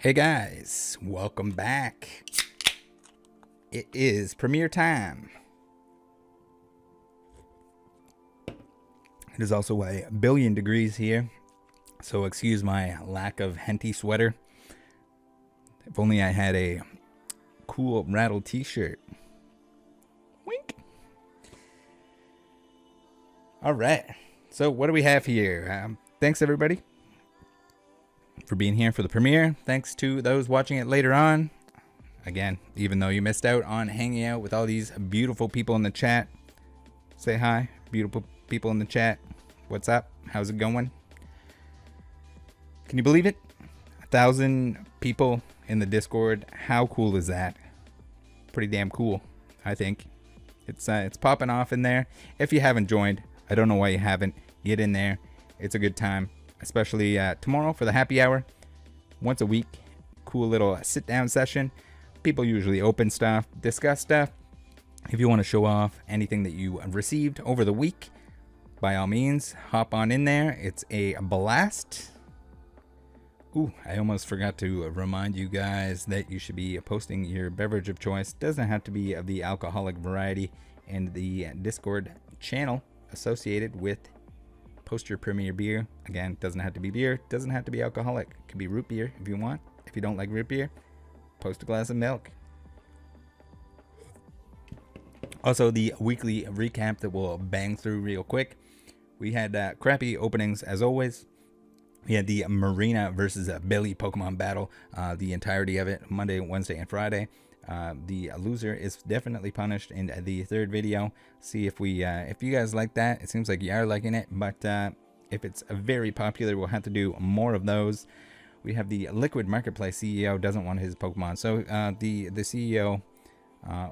Hey guys, welcome back. It is premiere time. It is also a billion degrees here, so excuse my lack of henty sweater. If only I had a cool rattle t-shirt. Wink. All right, so what do we have here? Thanks everybody for being here for the premiere. Thanks to those watching it later on. Again, even though you missed out on hanging out with all these beautiful people in the chat, say hi, beautiful people in the chat. What's up? How's it going? Can you believe it? 1,000 people in the Discord. How cool is that? Pretty damn cool, I think. It's popping off in there. If you haven't joined, I don't know why you haven't. Get in there. It's a good time, especially tomorrow for the happy hour. Once a week, cool little sit-down session. People usually open stuff, discuss stuff. If you want to show off anything that you received over the week, by all means, hop on in there. It's a blast. Ooh, I almost forgot to remind you guys that you should be posting your beverage of choice. Doesn't have to be of the alcoholic variety, and the Discord channel associated with post your premier beer. Again, doesn't have to be beer, doesn't have to be alcoholic. It could be root beer if you want. If you don't like root beer, post a glass of milk. Also, the weekly recap that we'll bang through real quick. We had crappy openings as always. We had the Marina versus Billy Pokemon battle, the entirety of it, Monday, Wednesday, and Friday. The loser is definitely punished in the third video. See if you guys like that. It seems like you are liking it, but if it's very popular, we'll have to do more of those. We have the Liquid Marketplace CEO doesn't want his Pokemon, so the CEO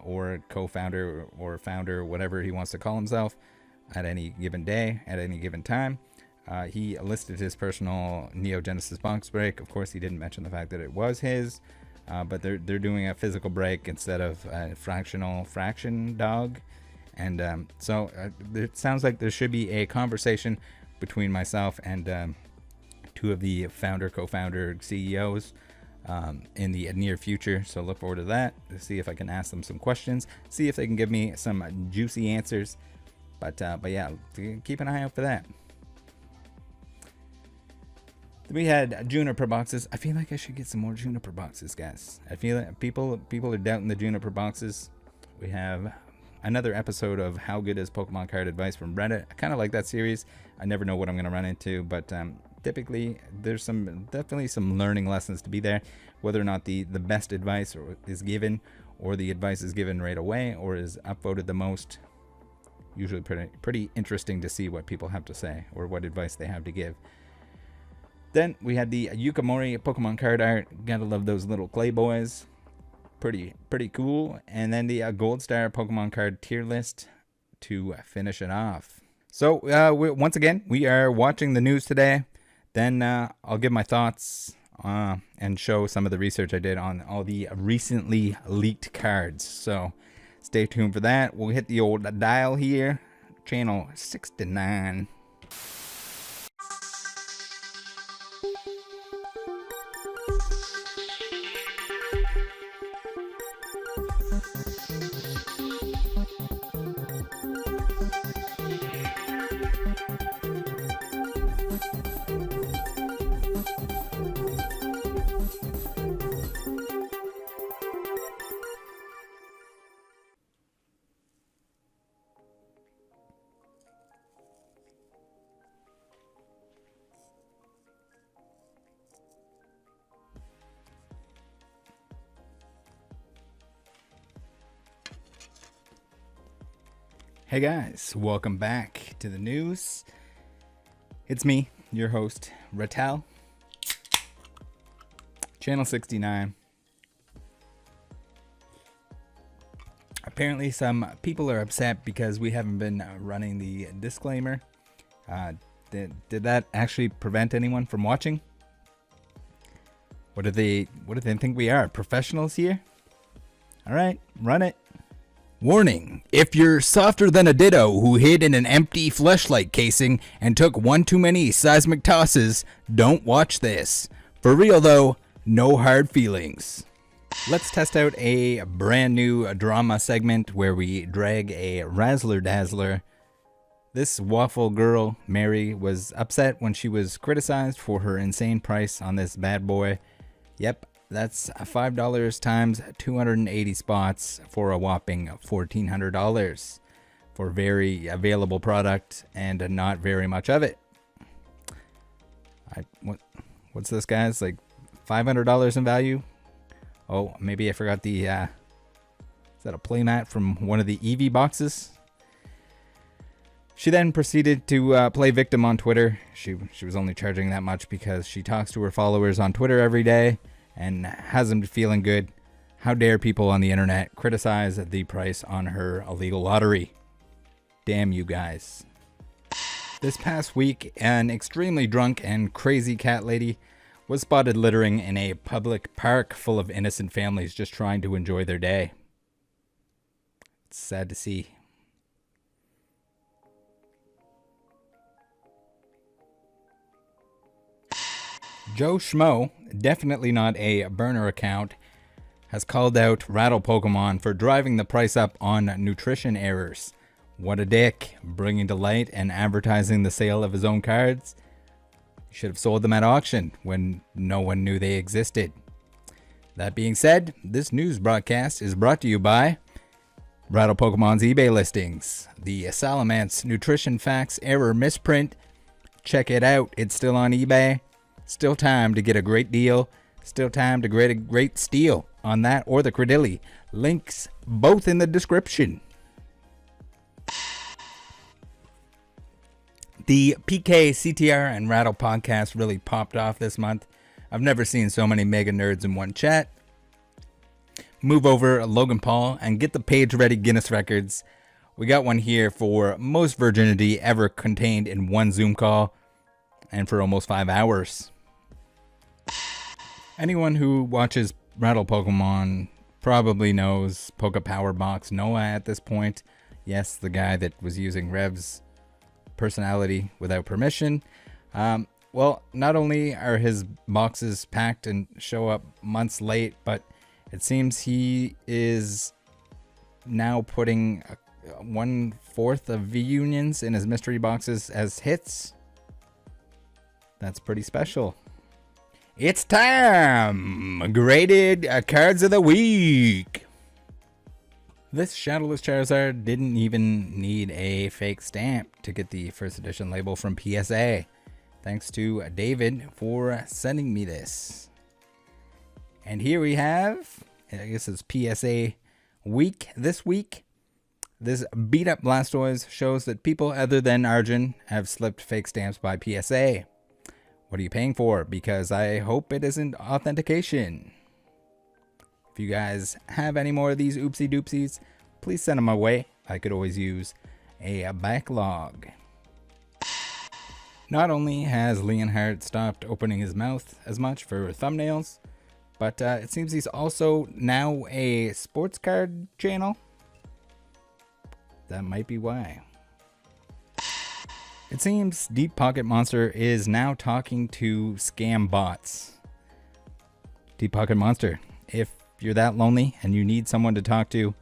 or co-founder or founder, whatever he wants to call himself, at any given day, at any given time, he listed his personal Neo Genesis box break. Of course, he didn't mention the fact that it was his. But they're doing a physical break instead of a fraction dog, and so it sounds like there should be a conversation between myself and two of the co-founder CEOs in the near future. So look forward to that, to see if I can ask them some questions, see if they can give me some juicy answers. But yeah, keep an eye out for that. We had Juniper boxes. I feel like I should get some more Juniper boxes, guys. I feel like people are doubting the Juniper boxes. We have another episode of How Good Is Pokemon Card Advice from Reddit. I kind of like that series. I never know what I'm going to run into, but typically there's definitely some learning lessons to be there. Whether or not the best advice is given, or the advice is given right away, or is upvoted the most. Usually pretty interesting to see what people have to say or what advice they have to give. Then we had the Yukamori Pokemon card art. Gotta love those little clay boys. Pretty cool. And then the Gold Star Pokemon card tier list to finish it off. So once again, we are watching the news today. Then I'll give my thoughts and show some of the research I did on all the recently leaked cards. So stay tuned for that. We'll hit the old dial here. Channel 69. Hey guys, welcome back to the news. It's me, your host, Ratel. Channel 69. Apparently some people are upset because we haven't been running the disclaimer. Did that actually prevent anyone from watching? What do they think we are? Professionals here? All right, run it. Warning, if you're softer than a Ditto who hid in an empty fleshlight casing and took one too many seismic tosses, don't watch this. For real though, No hard feelings. Let's test out a brand new drama segment where we drag a Razzler Dazzler. This waffle girl, Mary, was upset when she was criticized for her insane price on this bad boy. Yep, that's $5 times 280 spots for a whopping $1,400 for very available product and not very much of it. What's this, guys? Like $500 in value? Oh, maybe I forgot the, is that a playmat from one of the EV boxes? She then proceeded to play victim on Twitter. She was only charging that much because she talks to her followers on Twitter every day and has them feeling good. How dare people on the internet criticize the price on her illegal lottery? Damn you guys. This past week, an extremely drunk and crazy cat lady was spotted littering in a public park full of innocent families just trying to enjoy their day. It's sad to see. Joe Schmo, definitely not a burner account, has called out Rattle Pokemon for driving the price up on nutrition errors. What a dick, bringing to light and advertising the sale of his own cards. He should have sold them at auction when no one knew they existed. That being said, this news broadcast is brought to you by Rattle Pokemon's eBay listings. The Salamence Nutrition Facts Error Misprint. Check it out, it's still on eBay. Still time to get a great deal. Still time to get a great steal on that or the Credilli. Links both in the description. The PK, CTR, and Rattle podcast really popped off this month. I've never seen so many mega nerds in one chat. Move over Logan Paul and get the page ready Guinness records. We got one here for most virginity ever contained in one Zoom call and for almost 5 hours. Anyone who watches Rattle Pokemon probably knows Poke Power Box Noah at this point. Yes, the guy that was using Rev's personality without permission. Well, not only are his boxes packed and show up months late, but it seems he is now putting 1/4 of V-Unions in his mystery boxes as hits. That's pretty special. It's time! Graded cards of the week! This Shadowless Charizard didn't even need a fake stamp to get the first edition label from PSA. Thanks to David for sending me this. And here we have, I guess it's PSA week this week. This beat up Blastoise shows that people other than Arjun have slipped fake stamps by PSA. What are you paying for? Because I hope it isn't authentication. If you guys have any more of these oopsie doopsies, please send them my way. I could always use a backlog. Not only has Leonhardt stopped opening his mouth as much for thumbnails, but it seems he's also now a sports card channel. That might be why. It seems Deep Pocket Monster is now talking to scam bots. Deep Pocket Monster, if you're that lonely and you need someone to talk to,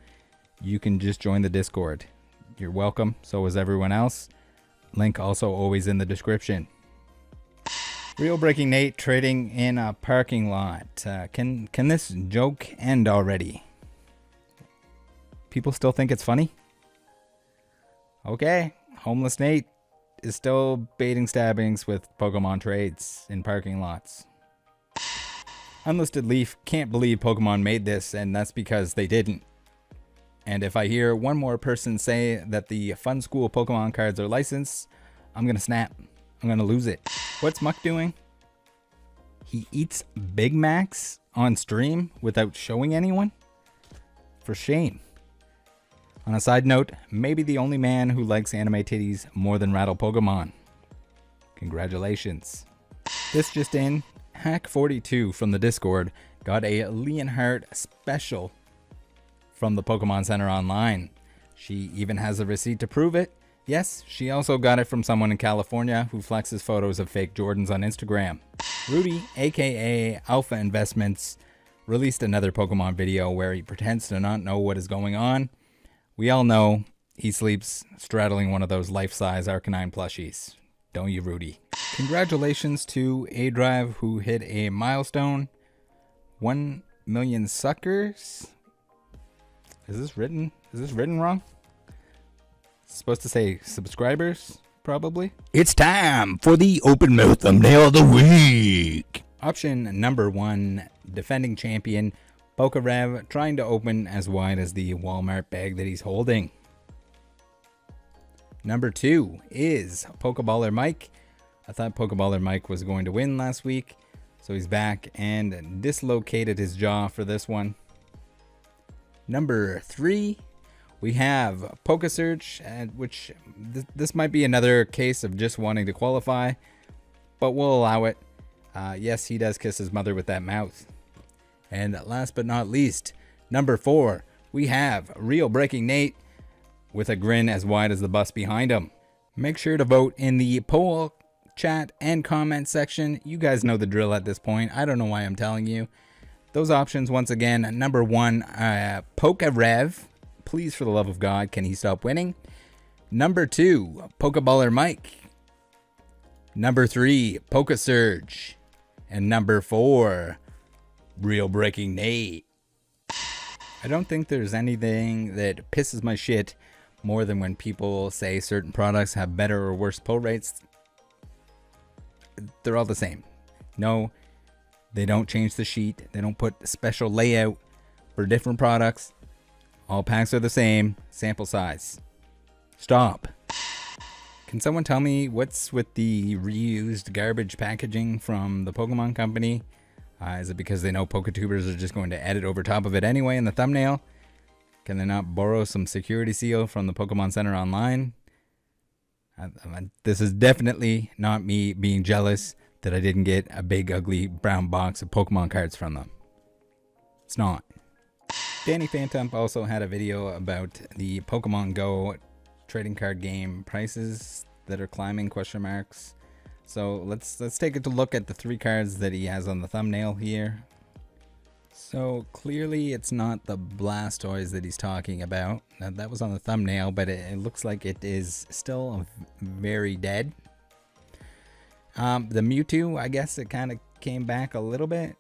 you can just join the Discord. You're welcome, so is everyone else. Link also always in the description. Real Breaking Nate trading in a parking lot. Can this joke end already? People still think it's funny? Okay, Homeless Nate is still baiting stabbings with Pokemon trades in parking lots. Unlisted Leaf can't believe Pokemon made this, and that's because they didn't. And if I hear one more person say that the Fun School Pokemon cards are licensed, I'm gonna snap. I'm gonna lose it. What's Muck doing? He eats Big Macs on stream without showing anyone? For shame. On a side note, maybe the only man who likes anime titties more than Rattle Pokemon. Congratulations. This just in, Hack42 from the Discord got a Leonhardt special from the Pokemon Center online. She even has a receipt to prove it. Yes, she also got it from someone in California who flexes photos of fake Jordans on Instagram. Rudy, aka Alpha Investments, released another Pokemon video where he pretends to not know what is going on. We all know he sleeps straddling one of those life-size Arcanine plushies. Don't you, Rudy? Congratulations to A-Drive, who hit a milestone. 1 million suckers? Is this written wrong? It's supposed to say subscribers, probably. It's time for the open mouth thumbnail of the week. Option number 1, defending champion, Pokerev, trying to open as wide as the Walmart bag that he's holding. Number 2 is Pokeballer Mike. I thought Pokeballer Mike was going to win last week, so he's back and dislocated his jaw for this one. Number 3, we have PokeSearch, which this might be another case of just wanting to qualify, but we'll allow it. Yes, he does kiss his mother with that mouth. And last but not least, number 4, we have Real Breaking Nate with a grin as wide as the bus behind him. Make sure to vote in the poll, chat, and comment section. You guys know the drill at this point. I don't know why I'm telling you. Those options, once again, number 1, Pokerev. Please, for the love of God, can he stop winning? Number 2, Pokeballer Mike. Number 3, PokeSurge. And number 4, Real Breaking Nate. I don't think there's anything that pisses my shit more than when people say certain products have better or worse pull rates. They're all the same. No, they don't change the sheet. They don't put special layout for different products. All packs are the same. Sample size. Stop. Can someone tell me what's with the reused garbage packaging from the Pokemon Company? Is it because they know Poketubers are just going to edit over top of it anyway in the thumbnail? Can they not borrow some security seal from the Pokemon Center online? This is definitely not me being jealous that I didn't get a big ugly brown box of Pokemon cards from them. It's not. Danny Phantom also had a video about the Pokemon Go trading card game prices that are climbing, question marks. So let's take a look at the 3 cards that he has on the thumbnail here. So clearly it's not the Blastoise that he's talking about. Now, that was on the thumbnail, but it looks like it is still very dead. The Mewtwo, I guess it kind of came back a little bit.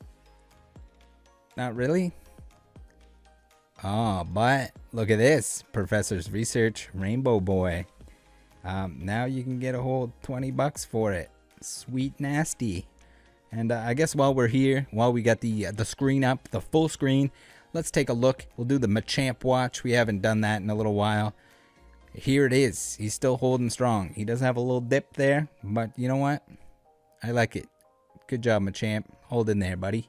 Not really. Oh, but look at this. Professor's Research Rainbow Boy. Now you can get a whole $20 for it. Sweet nasty. And I guess while we're here, while we got the screen up, the full screen, let's take a look. We'll do the Machamp watch. We haven't done that in a little while. Here it is. He's still holding strong. He does have a little dip there, but you know what? I like it. Good job, Machamp. Hold in there, buddy.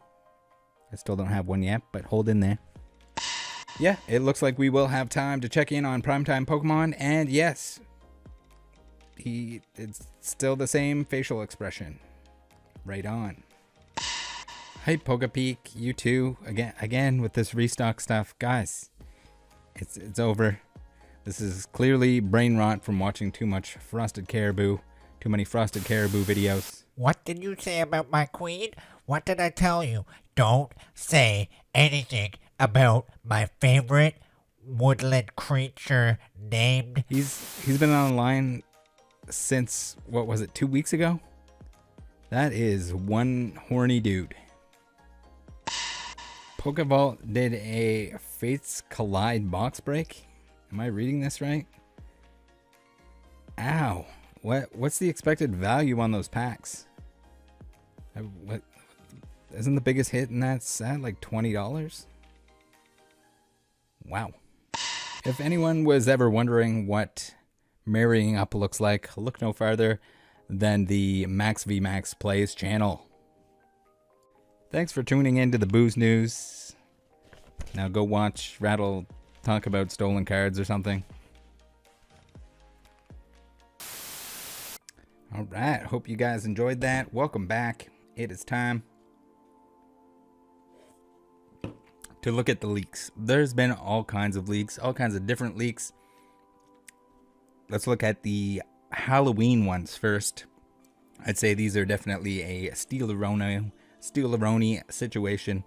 I still don't have one yet, but hold in there. Yeah, it looks like we will have time to check in on Primetime Pokemon, and yes, it's still the same facial expression. Right on. Hey, Pokepeak, you too. Again with this restock stuff, guys. It's over. This is clearly brain rot from watching too much Frosted Caribou, too many Frosted Caribou videos. What did you say about my queen? What did I tell you? Don't say anything about my favorite woodland creature named... He's been online since, what was it, 2 weeks ago? That is one horny dude. Pokevault did a Fates Collide box break. Am I reading this right? Ow. What's the expected value on those packs? What isn't the biggest hit in that set like $20? Wow. If anyone was ever wondering what marrying up looks like, look no farther than the Max v Max Plays channel. Thanks for tuning in to the Booze News. Now go watch Rattle talk about stolen cards or something. Alright, hope you guys enjoyed that. Welcome back. It is time to look at the leaks. There's been all kinds of leaks, all kinds of different leaks. let's look at the Halloween ones first. I'd say these are definitely a steal-a-roni situation.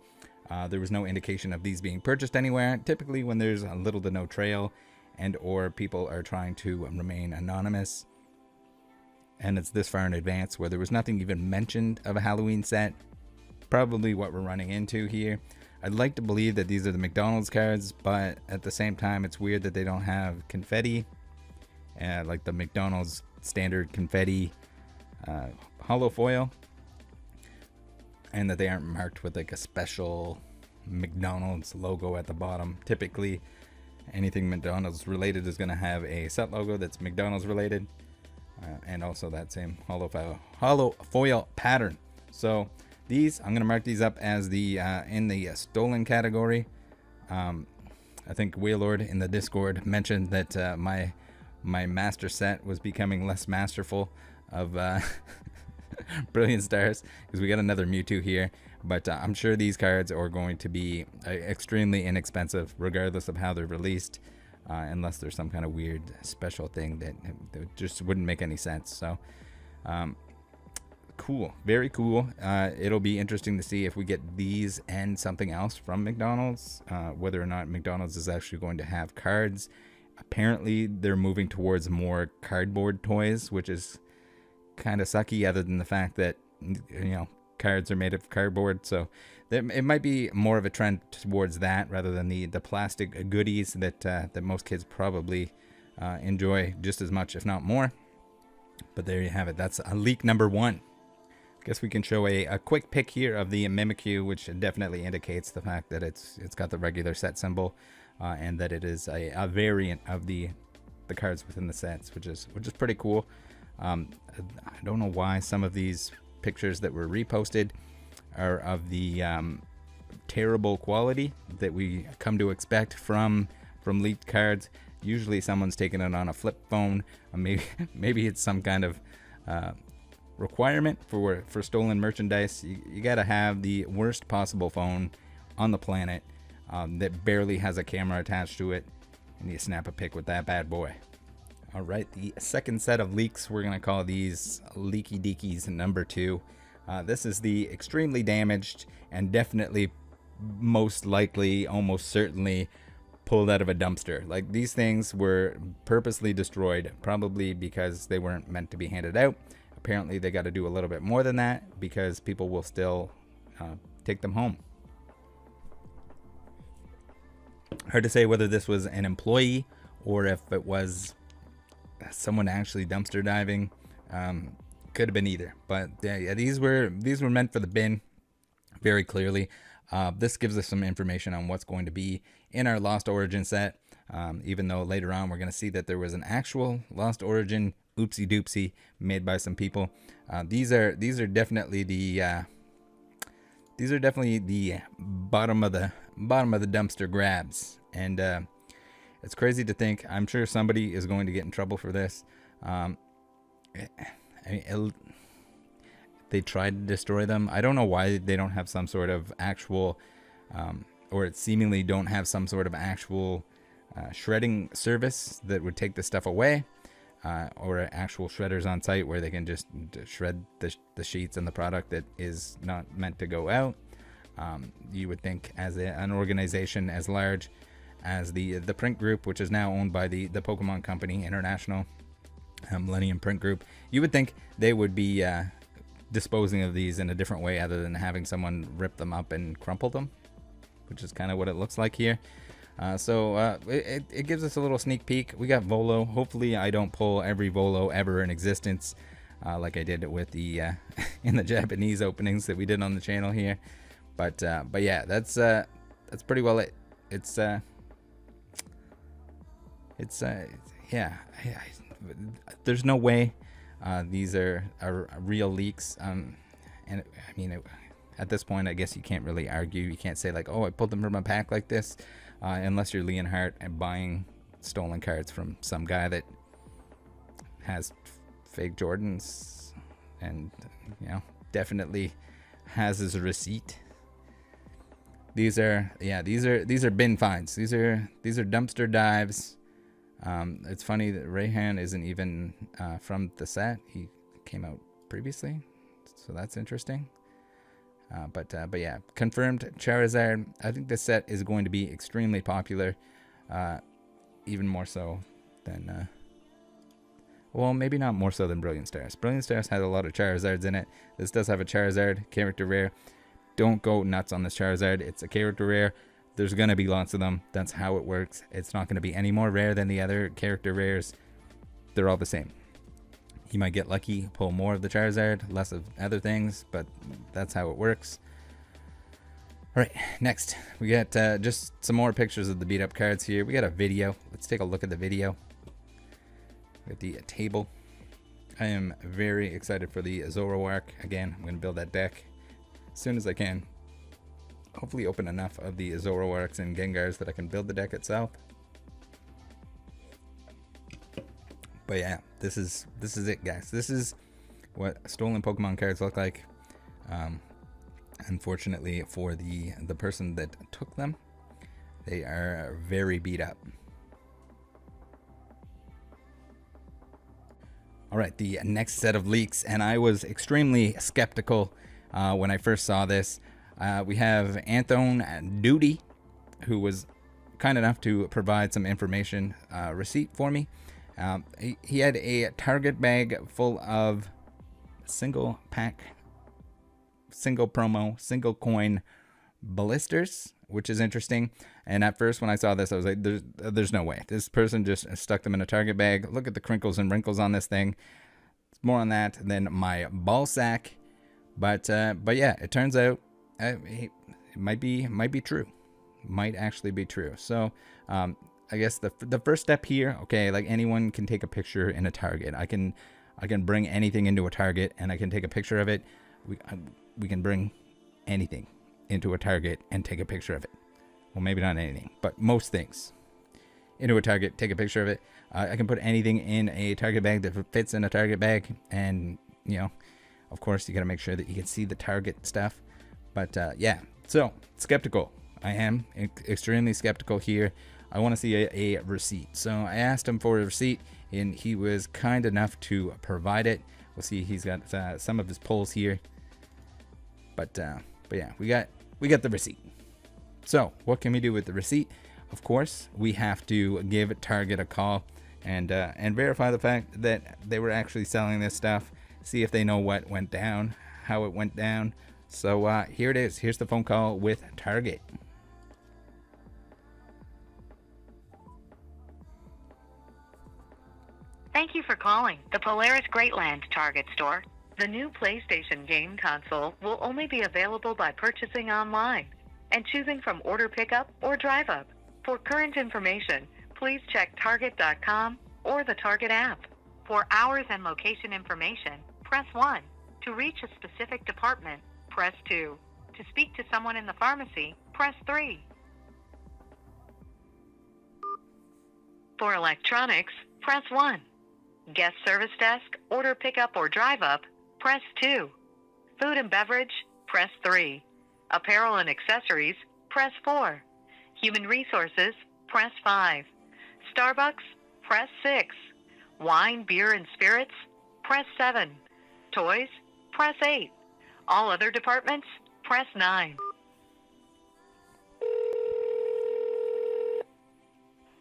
There was no indication of these being purchased anywhere. Typically when there's a little to no trail and or people are trying to remain anonymous, and it's this far in advance where there was nothing even mentioned of a Halloween set, probably what we're running into here. I'd like to believe that these are the McDonald's cards, but at the same time, it's weird that they don't have confetti, like the McDonald's standard confetti hollow foil, and that they aren't marked with like a special McDonald's logo at the bottom. Typically, anything McDonald's related is going to have a set logo that's McDonald's related, and also that same hollow foil pattern. So these, I'm going to mark these up as the in the stolen category. I think Waylord in the Discord mentioned that my master set was becoming less masterful of Brilliant Stars, because we got another Mewtwo here. But I'm sure these cards are going to be extremely inexpensive regardless of how they're released, unless there's some kind of weird special thing that just wouldn't make any sense. So cool, very cool. It'll be interesting to see if we get these and something else from McDonald's, whether or not McDonald's is actually going to have cards. Apparently they're moving towards more cardboard toys, which is kind of sucky, other than the fact that, you know, cards are made of cardboard. So it might be more of a trend towards that rather than the plastic goodies that most kids probably enjoy just as much, if not more. But there you have it. That's a leak number 1. Guess we can show a quick pic here of the Mimikyu, which definitely indicates the fact that it's got the regular set symbol, and that it is a variant of the cards within the sets, which is pretty cool. I don't know why some of these pictures that were reposted are of the terrible quality that we come to expect from leaked cards. Usually someone's taking it on a flip phone, or maybe it's some kind of requirement for stolen merchandise. You got to have the worst possible phone on the planet that barely has a camera attached to it, and you snap a pic with that bad boy. All right, the second set of leaks, we're gonna call these Leaky Deakies number 2. This is the extremely damaged and definitely, most likely, almost certainly pulled out of a dumpster. Like, these things were purposely destroyed, probably because they weren't meant to be handed out. Apparently they got to do a little bit more than that, because people will still take them home. Hard to say whether this was an employee or if it was someone actually dumpster diving. Could have been either, but yeah, these were meant for the bin, very clearly. This gives us some information on what's going to be in our Lost Origin set, even though later on we're going to see that there was an actual Lost Origin oopsie doopsie made by some people. These are definitely the bottom of the dumpster grabs, and it's crazy to think. I'm sure somebody is going to get in trouble for this. They tried to destroy them. I don't know why they don't have some sort of actual, or it seemingly don't have some sort of actual shredding service that would take the stuff away, or actual shredders on site where they can just shred the sheets and the product that is not meant to go out. You would think, as an organization as large as the print group, which is now owned by the Pokemon Company International, Millennium Print Group, you would think they would be disposing of these in a different way other than having someone rip them up and crumple them, which is kind of what it looks like here. So it gives us a little sneak peek. We got Volo. Hopefully I don't pull every Volo ever in existence, like I did with the in the Japanese openings that we did on the channel here. But yeah, that's pretty well it. Yeah. There's no way these are real leaks. And I mean, at this point, I guess you can't really argue. You can't say like, oh, I pulled them from a pack like this, unless you're Leonhardt and buying stolen cards from some guy that has fake Jordans and, you know, definitely has his receipt. These are bin finds. These are dumpster dives. It's funny that Rayhan isn't even from the set. He came out previously, so that's interesting. But yeah, confirmed Charizard. I think this set is going to be extremely popular, even more so than, well, maybe not more so than Brilliant Stars. Brilliant Stars has a lot of Charizards in it. This does have a Charizard, character rare. Don't go nuts on this Charizard. It's a character rare. There's going to be lots of them. That's how it works. It's not going to be any more rare than the other character rares. They're all the same. You might get lucky, pull more of the Charizard, less of other things, but that's how it works. All right, next, we got just some more pictures of the beat up cards here. We got a video. Let's take a look at the video. We got the table. I am very excited for the Zoroark. Again, I'm going to build that deck as soon as I can. Hopefully open enough of the Zoroarks and Gengars that I can build the deck itself. But yeah, this is it, guys. This is what stolen Pokemon cards look like. Unfortunately for the person that took them, they are very beat up. All right, the next set of leaks, and I was extremely skeptical when I first saw this. We have Anthone Duty, who was kind enough to provide some information receipt for me. He had a Target bag full of single pack, single promo, single coin blisters, which is interesting. And at first when I saw this, I was like, there's no way. This person just stuck them in a Target bag. Look at the crinkles and wrinkles on this thing. It's more on that than my ball sack. But yeah, it turns out it might be true. Might actually be true. So I guess the first step here, okay, like anyone can take a picture in a Target. I can bring anything into a Target and I can take a picture of it. We can bring anything into a Target and take a picture of it. Well, maybe not anything, but most things into a Target, take a picture of it. I can put anything in a Target bag that fits in a Target bag, and you know, of course, you got to make sure that you can see the Target stuff. But yeah, so skeptical. I am extremely skeptical here. I want to see a receipt. So I asked him for a receipt, and he was kind enough to provide it. We'll see. He's got some of his pulls here. But yeah, we got the receipt. So what can we do with the receipt? Of course, we have to give Target a call and verify the fact that they were actually selling this stuff. See if they know what went down, how it went down. So here it is. Here's the phone call with Target. Thank you for calling the Polaris Greatland Target store. The new PlayStation game console will only be available by purchasing online and choosing from order pickup or drive up. For current information, please check Target.com or the Target app. For hours and location information, press 1. To reach a specific department, press 2. To speak to someone in the pharmacy, press 3. For electronics, press 1. Guest service desk, order pickup or drive up, press 2. Food and beverage, press 3. Apparel and accessories, press 4. Human resources, press 5. Starbucks, press 6. Wine, beer, and spirits, press 7. Toys, press 8. All other departments, press 9.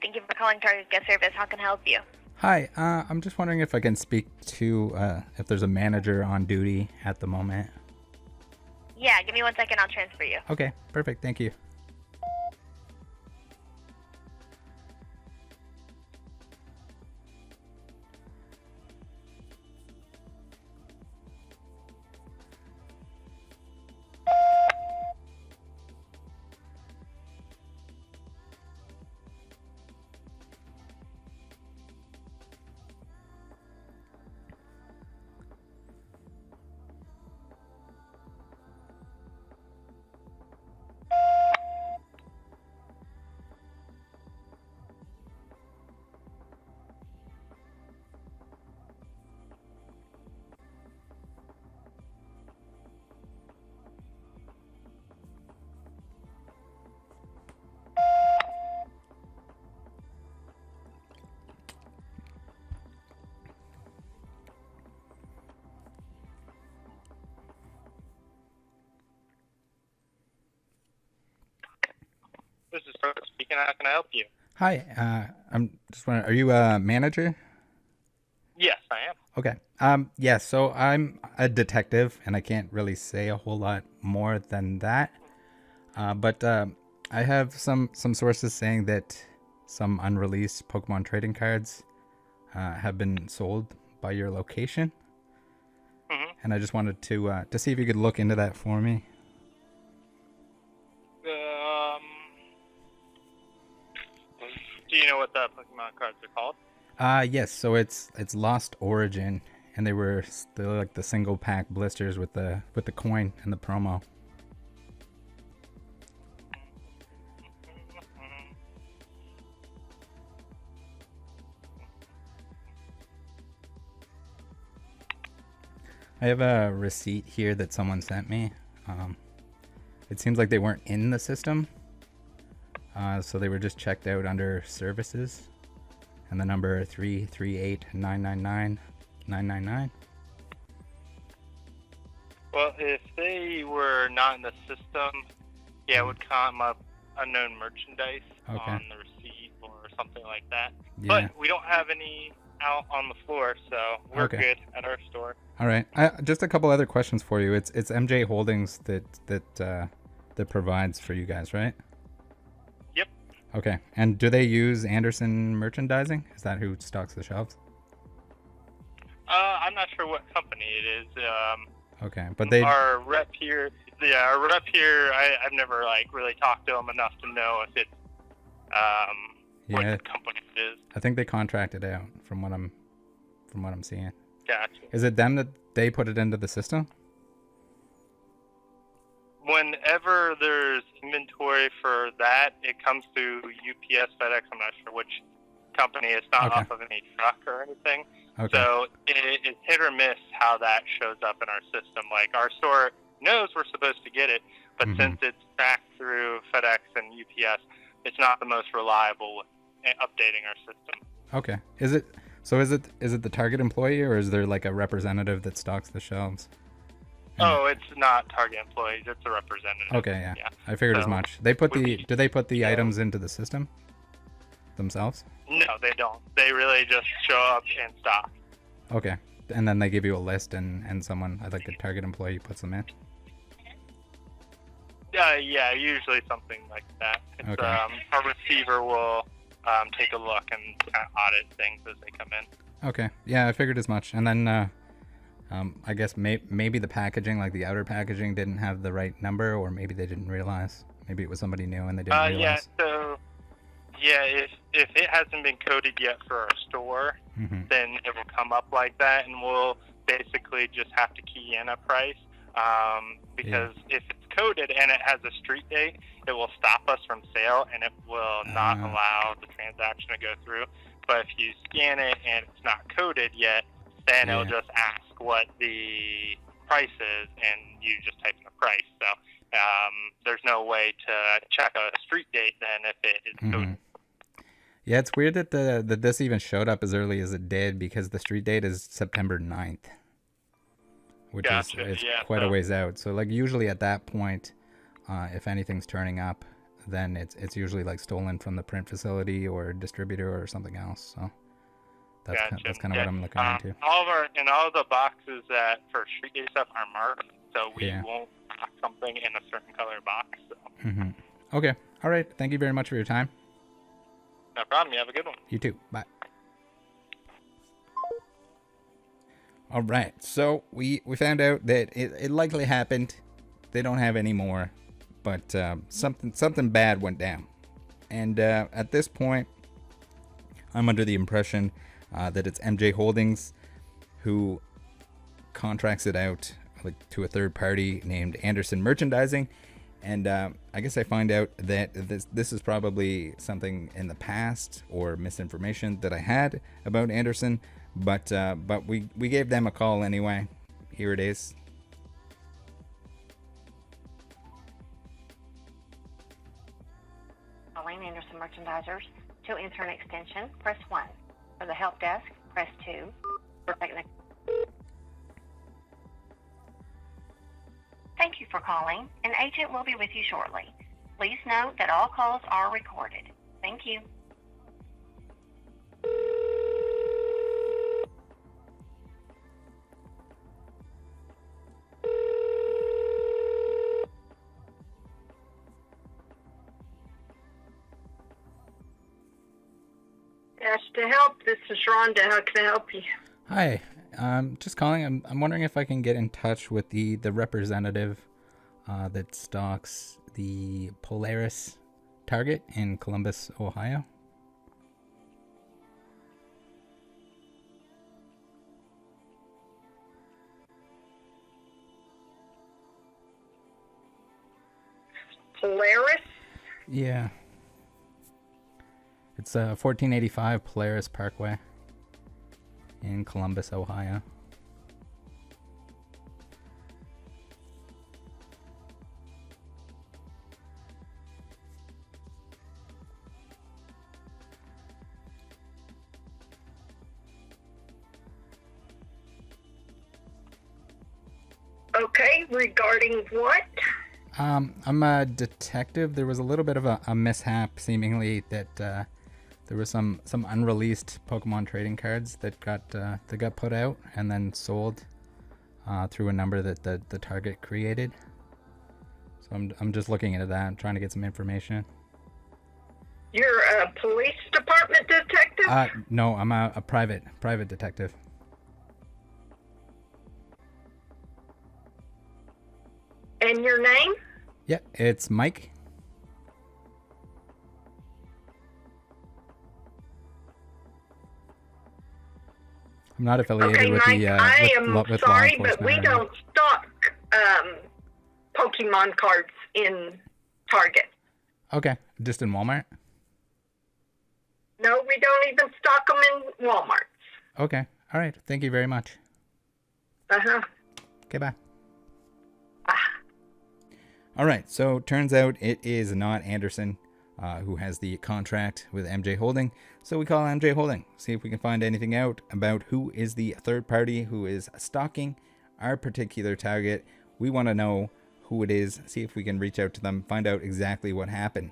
Thank you for calling Target Guest Service. How can I help you? Hi, I'm just wondering if I can speak to if there's a manager on duty at the moment. Yeah, give me 1 second. I'll transfer you. Okay, perfect. Thank you. This is Fred speaking. How can I help you? Hi, I'm just wondering, are you a manager? Yes, I am. Okay. Yeah, so I'm a detective, and I can't really say a whole lot more than that. But I have some sources saying that some unreleased Pokemon trading cards have been sold by your location, and I just wanted to see if you could look into that for me. Do you know what the Pokemon cards are called? Yes. So it's Lost Origin, and they're like the single pack blisters with the coin and the promo. I have a receipt here that someone sent me. It seems like they weren't in the system, so they were just checked out under services, and the number 338-999-999. Well, if they were not in the system, yeah, it would come up unknown merchandise on the receipt or something like that. Yeah. But we don't have any out on the floor, so we're good at our store. All right. Just a couple other questions for you. It's MJ Holdings that provides for you guys, right? Yep. Okay. And do they use Anderson Merchandising? Is that who stocks the shelves? I'm not sure what company it is. Okay, but they... Our rep here, I've never really talked to them enough to know if it's what company it is. I think they contracted out from what I'm seeing. Gotcha. Is it them that they put it into the system? Whenever there's inventory for that, it comes through UPS, FedEx. I'm not sure which company. It's not off of any truck or anything. Okay. So it's hit or miss how that shows up in our system. Like, our store knows we're supposed to get it, but since it's tracked through FedEx and UPS, it's not the most reliable in updating our system. Okay. Is it the Target employee, or is there like a representative that stocks the shelves? Oh, it's not Target employees. It's a representative. Okay, yeah. I figured as much. Do they put the items into the system themselves? No, they don't. They really just show up and stock. Okay. And then they give you a list, and someone, like a Target employee, puts them in? Yeah, usually something like that. It's, our receiver will take a look and kind of audit things as they come in. Okay. Yeah, I figured as much. And then I guess maybe the packaging, like the outer packaging, didn't have the right number, or maybe they didn't realize. Maybe it was somebody new and they didn't realize. If it hasn't been coded yet for our store, then it will come up like that, and we'll basically just have to key in a price. Because if it's coded and it has a street date, it will stop us from sale, and it will not allow the transaction to go through. But if you scan it and it's not coded yet, then it'll just ask what the price is, and you just type in the price. So there's no way to check a street date then if it is coded. Yeah, it's weird that that this even showed up as early as it did, because the street date is September 9th, which is quite a ways out. So like usually at that point, if anything's turning up, then it's usually like stolen from the print facility or distributor or something else. So that's kind of what I'm looking into. All of the boxes that for street day stuff are marked, so we won't box something in a certain color box. So. Okay. All right. Thank you very much for your time. No problem. You have a good one. You too. Bye. All right. So we found out that it likely happened. They don't have any more, but something bad went down. And at this point, I'm under the impression that it's MJ Holdings who contracts it out to a third party named Anderson Merchandising. And I guess I find out that this is probably something in the past or misinformation that I had about Anderson, but we gave them a call anyway. Here it is. Calling Anderson Merchandisers. To enter an extension, press 1. For the help desk, press 2. For technical. Thank you for calling. An agent will be with you shortly. Please note that all calls are recorded. Thank you. Ask to help. This is Rhonda. How can I help you? Hi, just calling. I'm wondering if I can get in touch with the representative that stocks the Polaris Target in Columbus, Ohio. Polaris? Yeah. It's 1485 Polaris Parkway in Columbus, Ohio. Okay, regarding what? I'm a detective. There was a little bit of a mishap, seemingly, that there was some unreleased Pokemon trading cards that got put out and then sold through a number that the Target created. So I'm just looking into that. I'm trying to get some information. You're a police department detective? No, I'm a private detective. And your name? Yeah, it's Mike. I'm not affiliated Okay, with Mike, the I am with law sorry, but enforcement we or anything. don't stock Pokemon cards in Target. Okay, just in Walmart. No, we don't even stock them in Walmart. Okay, all right. Thank you very much. Uh-huh. Okay, bye. All right, so turns out it is not Anderson who has the contract with MJ Holding. So we call MJ Holding, see if we can find anything out about who is the third party who is stocking our particular target. We want to know who it is, see if we can reach out to them, find out exactly what happened.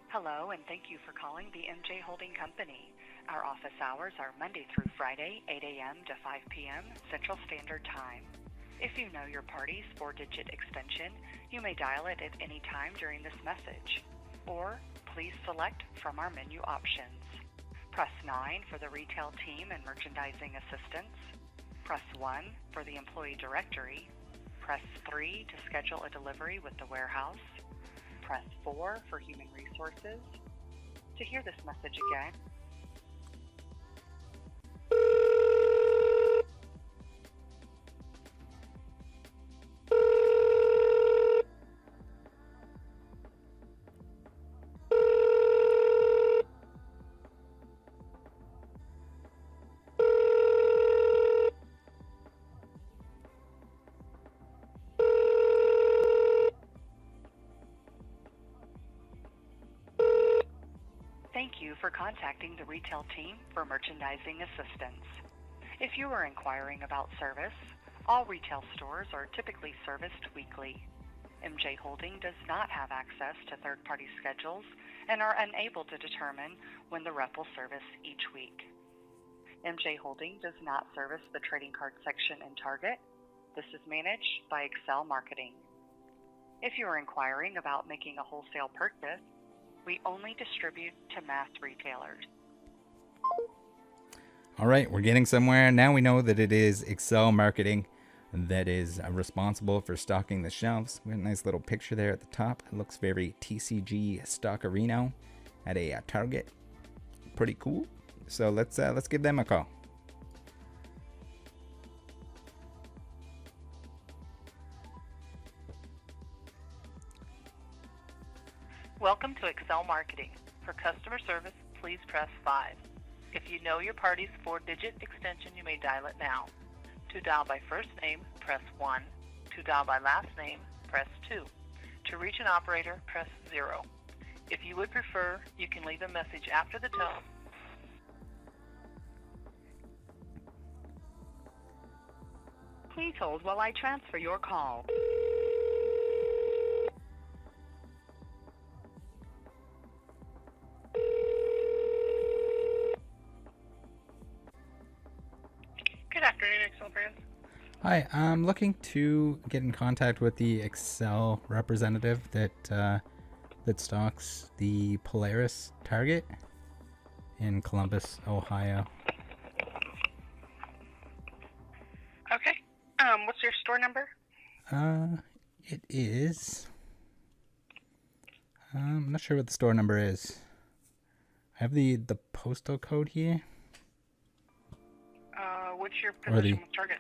Hello, and thank you for calling the MJ Holding Company. Our office hours are Monday through Friday, 8 a.m. to 5 p.m. Central Standard Time. If you know your party's 4-digit extension, you may dial it at any time during this message. Or please select from our menu options. Press 9 for the retail team and merchandising assistance. Press 1 for the employee directory. Press 3 to schedule a delivery with the warehouse. Press 4 for human resources. To hear this message again, thank you for contacting the retail team for merchandising assistance. If you are inquiring about service, all retail stores are typically serviced weekly. MJ Holding does not have access to third-party schedules and are unable to determine when the rep will service each week. MJ Holding does not service the trading card section in Target. This is managed by Excel Marketing. If you are inquiring about making a wholesale purchase, we only distribute to mass retailers. All right, we're getting somewhere. Now we know that it is Excel Marketing that is responsible for stocking the shelves. We have a nice little picture there at the top. It looks very TCG Stockerino at a Target. Pretty cool. So let's give them a call. Welcome to Excel Marketing. For customer service, please press 5. If you know your party's 4-digit extension, you may dial it now. To dial by first name, press 1. To dial by last name, press 2. To reach an operator, press 0. If you would prefer, you can leave a message after the tone. Please hold while I transfer your call. Good afternoon, Excel Brands. Hi, I'm looking to get in contact with the Excel representative that stocks the Polaris Target in Columbus, Ohio. Okay. What's your store number? It is. I'm not sure what the store number is. I have the postal code here. What's your position with Target?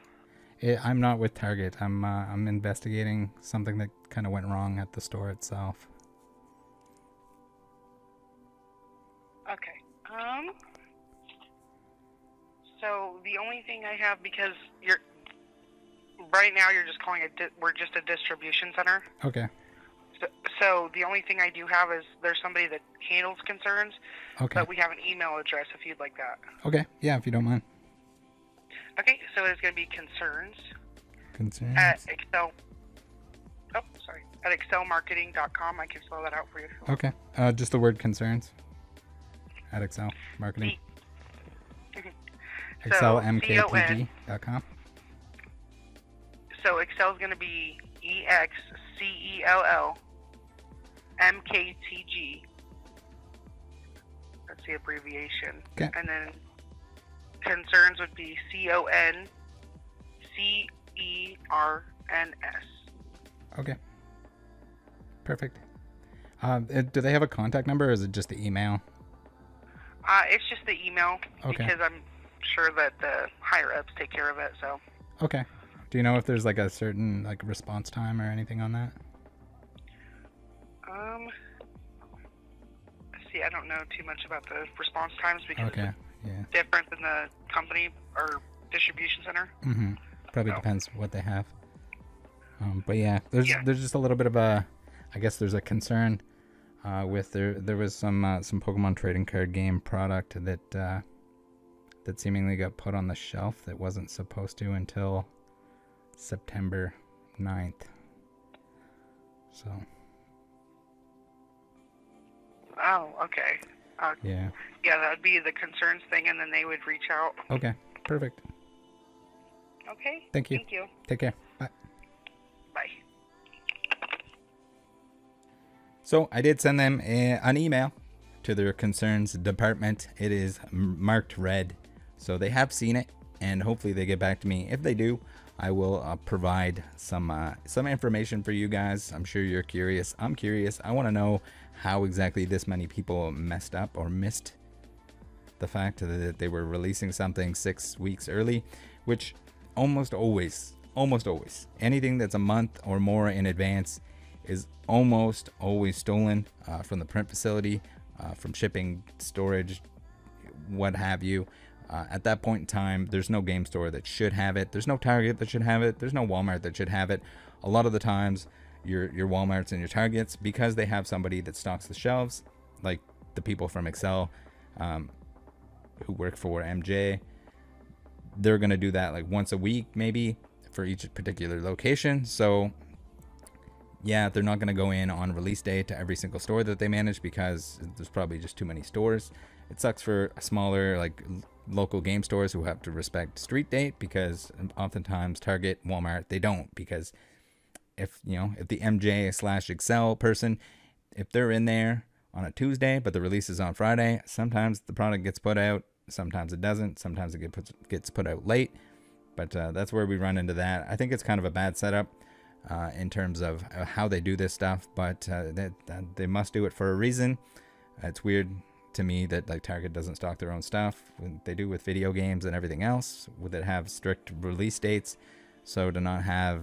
I'm not with Target. I'm investigating something that kind of went wrong at the store itself. Okay. So the only thing I have, because right now you're just calling we're just a distribution center. Okay. So the only thing I do have is there's somebody that handles concerns. Okay. But we have an email address if you'd like that. Okay. Yeah, if you don't mind. Okay, so it's going to be concerns. Concerns. At Excel. Oh, sorry. At excelmarketing.com. I can spell that out for you. Okay. Just the word concerns. At Excel Marketing. ExcelMKTG.com. So Excel is going to be EXCELLMKTG. That's the abbreviation. Okay. And then concerns would be CONCERNS. Okay. Perfect. Do they have a contact number, or is it just the email? It's just the email, Okay. because I'm sure that the higher ups take care of it. So. Okay. Do you know if there's like a certain like response time or anything on that? See, I don't know too much about the response times because Okay. Yeah. it's different than the company or distribution center. Mm-hmm. Probably depends what they have. But yeah, there's just a little bit of a, I guess there's a concern with there was some Pokemon trading card game product that seemingly got put on the shelf that wasn't supposed to until September 9th. So. Oh, okay. Yeah. Yeah, that would be the concerns thing, and then they would reach out. Okay. Perfect. Okay. Thank you. Thank you. Take care. Bye. Bye. So I did send them an email to their concerns department. It is marked red, so they have seen it, and hopefully they get back to me. If they do, I will provide some information for you guys. I'm sure you're curious. I'm curious. I want to know how exactly this many people messed up or missed the fact that they were releasing something 6 weeks early, which almost always, anything that's a month or more in advance is almost always stolen from the print facility, from shipping, storage, what have you. At that point in time, there's no game store that should have it. There's no Target that should have it. There's no Walmart that should have it. A lot of the times, your Walmarts and your Targets, because they have somebody that stocks the shelves, like the people from Excel who work for MJ, they're going to do that like once a week, maybe, for each particular location. So yeah, they're not going to go in on release day to every single store that they manage, because there's probably just too many stores. It sucks for smaller, like local game stores who have to respect street date, because oftentimes Target, Walmart, they don't, because if the MJ/Excel person, if they're in there on a Tuesday but the release is on Friday, sometimes the product gets put out, sometimes it doesn't, sometimes it gets put out late. But that's where we run into that. I think it's kind of a bad setup in terms of how they do this stuff, but they must do it for a reason. It's weird to me that like Target doesn't stock their own stuff. They do with video games and everything else that have strict release dates. So to not have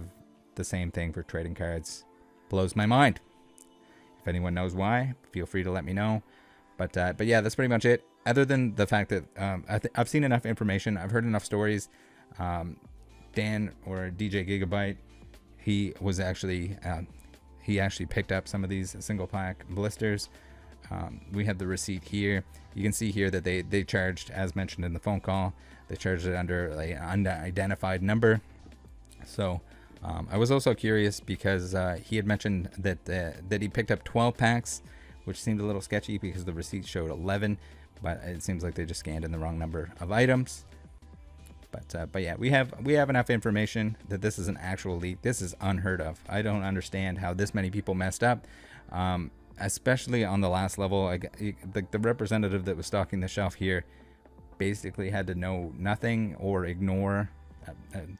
the same thing for trading cards blows my mind. If anyone knows why, feel free to let me know. But yeah, that's pretty much it. Other than the fact that I've seen enough information, I've heard enough stories. Dan, or DJ Gigabyte, he actually picked up some of these single pack blisters. We have the receipt here. You can see here that they charged, as mentioned in the phone call, they charged it under an unidentified number. So I was also curious because he had mentioned that he picked up 12 packs, which seemed a little sketchy because the receipt showed 11, but it seems like they just scanned in the wrong number of items. But yeah, we have enough information that this is an actual leak. This is unheard of. I don't understand how this many people messed up, especially on the last level. The representative that was stocking the shelf here basically had to know nothing or ignore.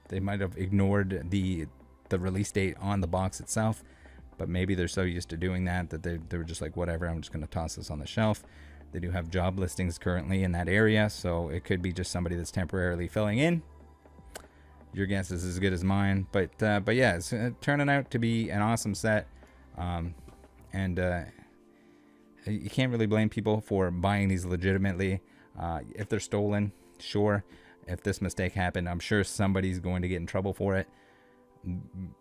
They might have ignored the release date on the box itself, but maybe they're so used to doing that they were just like, whatever, I'm just going to toss this on the shelf. They do have job listings currently in that area, so it could be just somebody that's temporarily filling in. Your guess is as good as mine, but yeah, it's turning out to be an awesome set, and you can't really blame people for buying these legitimately. If they're stolen, sure. If this mistake happened, I'm sure somebody's going to get in trouble for it,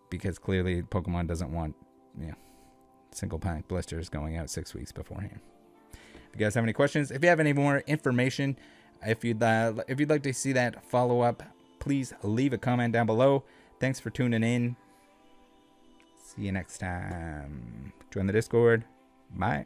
because clearly Pokemon doesn't want single pack blisters going out 6 weeks beforehand. If you guys have any questions, if you have any more information, if you'd like to see that follow up, please leave a comment down below. Thanks for tuning in. See you next time. Join the Discord. Bye.